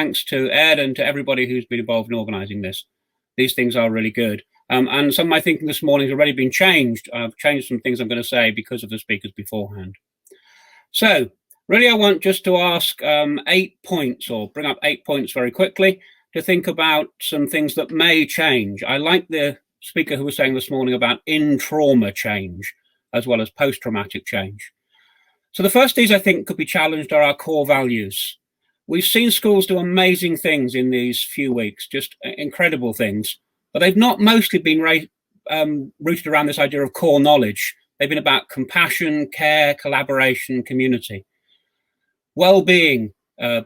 thanks to Ed and to everybody who's been involved in organising this. These things are really good. And some of my thinking this morning has already been changed. I've changed some things I'm going to say because of the speakers beforehand. So really, I want just to ask 8 points, or bring up 8 points very quickly, to think about some things that may change. I like the speaker who was saying this morning about in-trauma change, as well as post-traumatic change. So the first of these I think could be challenged are our core values. We've seen schools do amazing things in these few weeks, just incredible things, but they've not mostly been rooted around this idea of core knowledge. They've been about compassion, care, collaboration, community, well-being,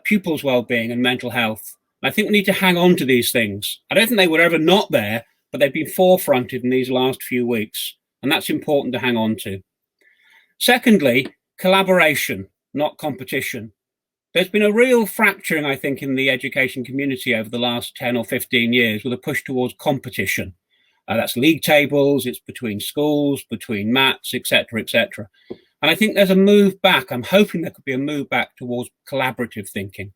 pupils' well-being and mental health. I think we need to hang on to these things. I don't think they were ever not there, but they've been forefronted in these last few weeks, and that's important to hang on to. Secondly, collaboration, not competition. There's been a real fracturing, I think, in the education community over the last 10 or 15 years with a push towards competition. That's league tables, it's between schools, between mats, etc., etc. And I think there's a move back. I'm hoping there could be a move back towards collaborative thinking,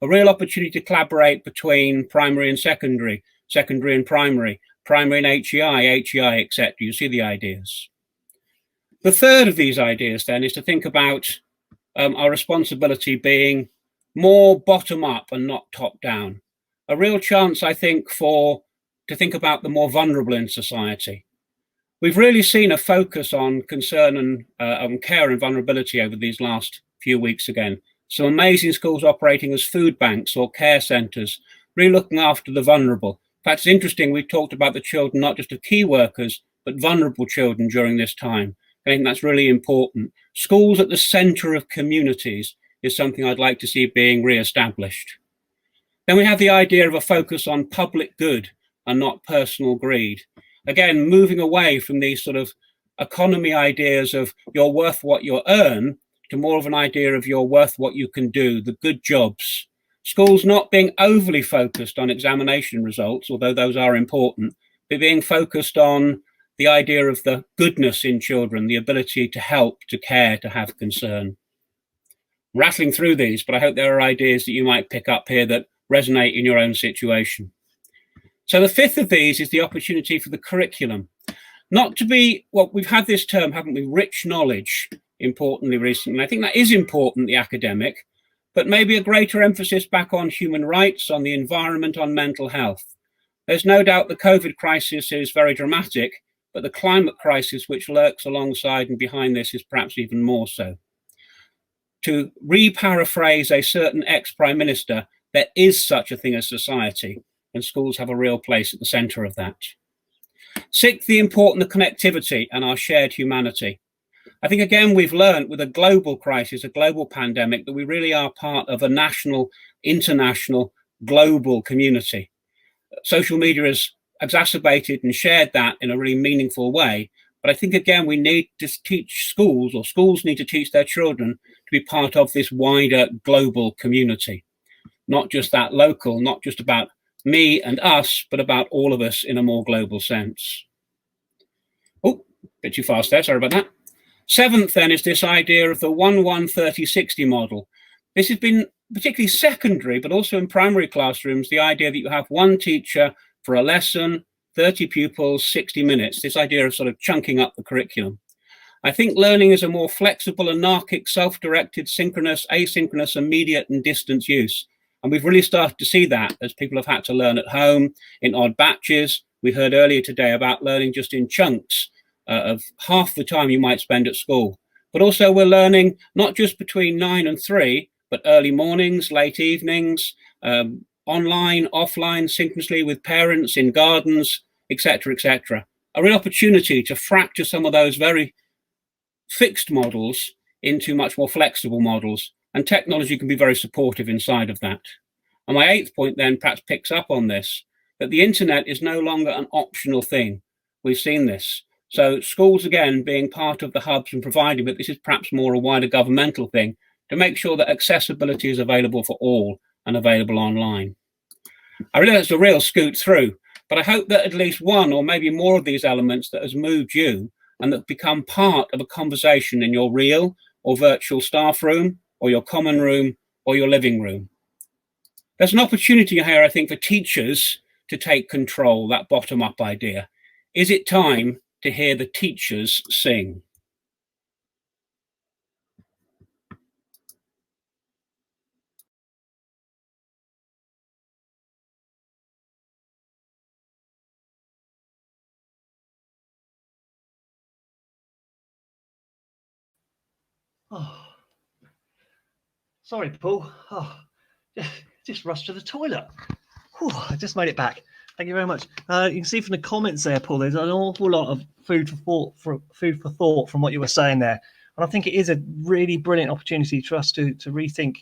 a real opportunity to collaborate between primary and secondary, secondary and primary and HEI, etc. You see the ideas. The third of these ideas then is to think about our responsibility being more bottom up and not top down. A real chance, I think, to think about the more vulnerable in society. We've really seen a focus on concern and on care and vulnerability over these last few weeks again. Some amazing schools operating as food banks or care centres, really looking after the vulnerable. In fact, it's interesting, we've talked about the children, not just of key workers, but vulnerable children during this time. I think that's really important. Schools at the centre of communities is something I'd like to see being re-established. Then we have the idea of a focus on public good and not personal greed. Again, moving away from these sort of economy ideas of you're worth what you earn to more of an idea of you're worth what you can do, the good jobs. Schools not being overly focused on examination results, although those are important, but being focused on the idea of the goodness in children, the ability to help, to care, to have concern. Rattling through these, but I hope there are ideas that you might pick up here that resonate in your own situation. So the fifth of these is the opportunity for the curriculum. Not to be, well, we've had this term, haven't we, rich knowledge, importantly recently. I think that is important, the academic, but maybe a greater emphasis back on human rights, on the environment, on mental health. There's no doubt the COVID crisis is very dramatic, but the climate crisis which lurks alongside and behind this is perhaps even more so. To re-paraphrase a certain ex-prime minister, there is such a thing as society, and schools have a real place at the centre of that. Sixth, the importance of connectivity and our shared humanity. I think, again, we've learned with a global crisis, a global pandemic, that we really are part of a national, international, global community. Social media has exacerbated and shared that in a really meaningful way. But I think, again, we need to teach schools, or schools need to teach their children to be part of this wider global community. Not just that local, not just about me and us, but about all of us in a more global sense. Oh, a bit too fast there, sorry about that. Seventh, then, is this idea of the 1-1-30-60 model. This has been particularly secondary, but also in primary classrooms, the idea that you have one teacher for a lesson, 30 pupils, 60 minutes, this idea of sort of chunking up the curriculum. I think learning is a more flexible, anarchic, self-directed, synchronous, asynchronous, immediate and distance use. And we've really started to see that as people have had to learn at home in odd batches. We heard earlier today about learning just in chunks of half the time you might spend at school. But also we're learning not just between 9 and 3, but early mornings, late evenings, online, offline, synchronously with parents, in gardens, etc., etc. A real opportunity to fracture some of those very fixed models into much more flexible models, and technology can be very supportive inside of that. And my eighth point then perhaps picks up on this, that the internet is no longer an optional thing. We've seen this. So schools, again, being part of the hubs and providing, but this is perhaps more a wider governmental thing, to make sure that accessibility is available for all and available online. I realize it's a real scoot through, but I hope that at least one or maybe more of these elements that has moved you and that become part of a conversation in your real or virtual staff room or your common room or your living room. There's an opportunity here, I think, for teachers to take control, that bottom-up idea. Is it time to hear the teachers sing? Oh, sorry, Paul. Oh, just rushed to the toilet. Whew, I just made it back. Thank you very much. You can see from the comments there, Paul, there's an awful lot of food for thought from what you were saying there. And I think it is a really brilliant opportunity for us to rethink